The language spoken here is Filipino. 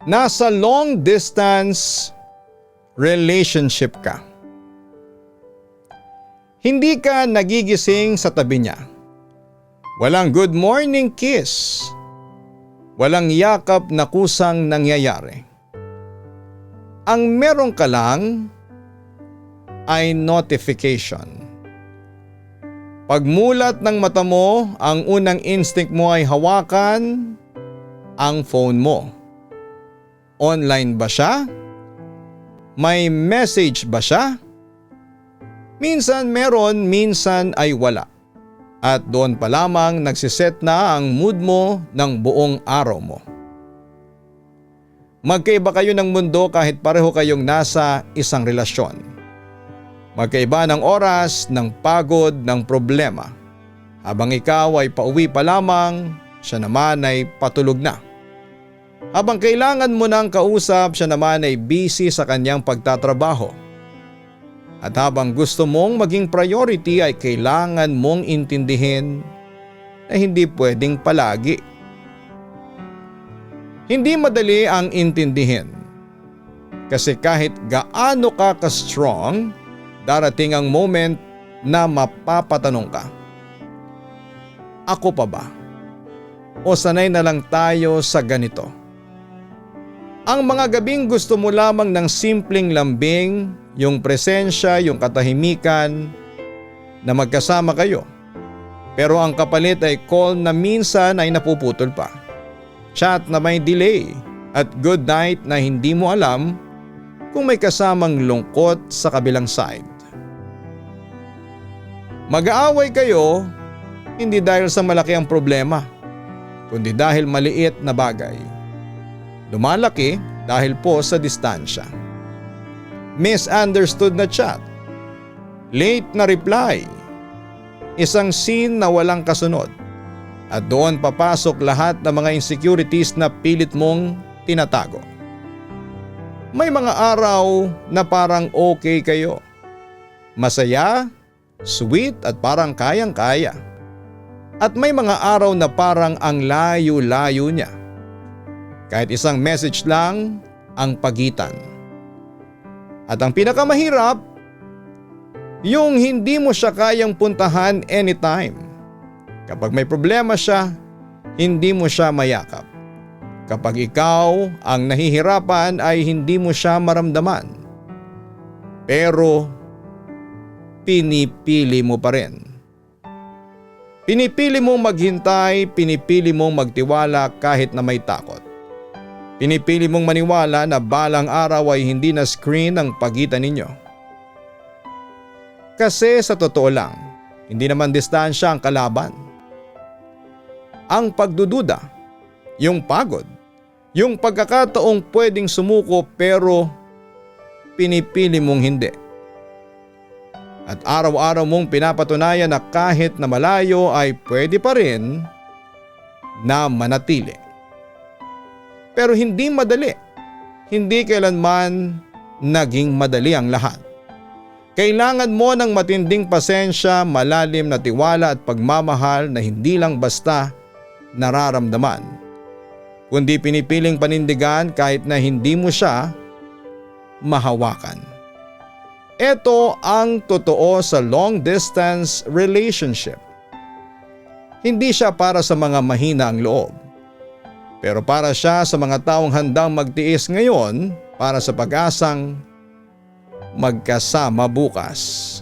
Nasa long distance relationship ka. Hindi ka nagigising sa tabi niya. Walang good morning kiss. Walang yakap na kusang nangyayari. Ang meron ka lang ay notification. Pagmulat ng mata mo, ang unang instinct mo ay hawakan ang phone mo. Online ba siya? May message ba siya? Minsan meron, minsan ay wala. At doon pa lamang nagsiset na ang mood mo ng buong araw mo. Magkaiba kayo ng mundo kahit pareho kayong nasa isang relasyon. Magkaiba ng oras, ng pagod, ng problema. Habang ikaw ay pauwi pa lamang, siya naman ay patulog na. Habang kailangan mo ng kausap, siya naman ay busy sa kanyang pagtatrabaho. At habang gusto mong maging priority ay kailangan mong intindihin na hindi pwedeng palagi. Hindi madali ang intindihin. Kasi kahit gaano ka ka-strong, darating ang moment na mapapatanong ka. Ako pa ba? O sanay na lang tayo sa ganito? Ang mga gabing gusto mo lamang ng simpleng lambing, yung presensya, yung katahimikan na magkasama kayo. Pero ang kapalit ay call na minsan ay napuputol pa. Chat na may delay at good night na hindi mo alam kung may kasamang lungkot sa kabilang side. Mag-aaway kayo hindi dahil sa malaki ang problema, kundi dahil maliit na bagay. Lumalaki dahil po sa distansya. Misunderstood na chat, late na reply, isang scene na walang kasunod, at doon papasok lahat ng mga insecurities na pilit mong tinatago. May mga araw na parang okay kayo, masaya, sweet at parang kayang-kaya. At may mga araw na parang ang layo-layo niya. Kahit isang message lang ang pagitan. At ang pinakamahirap, yung hindi mo siya kayang puntahan anytime. Kapag may problema siya, hindi mo siya mayakap. Kapag ikaw ang nahihirapan ay hindi mo siya maramdaman. Pero pinipili mo pa rin. Pinipili mong maghintay, pinipili mong magtiwala kahit na may takot. Pinipili mong maniwala na balang araw ay hindi na screen ang pagitan ninyo. Kasi sa totoo lang, hindi naman distansya ang kalaban. Ang pagdududa, yung pagod, yung pagkakataong pwedeng sumuko pero pinipili mong hindi. At araw-araw mong pinapatunayan na kahit na malayo ay pwede pa rin na manatili. Pero hindi madali. Hindi kailanman naging madali ang lahat. Kailangan mo ng matinding pasensya, malalim na tiwala at pagmamahal na hindi lang basta nararamdaman, kundi pinipiling panindigan kahit na hindi mo siya mahawakan. Ito ang totoo sa long distance relationship. Hindi siya para sa mga mahina ang loob, pero para siya sa mga taong handang magtiis ngayon para sa pag-asang magkasama bukas.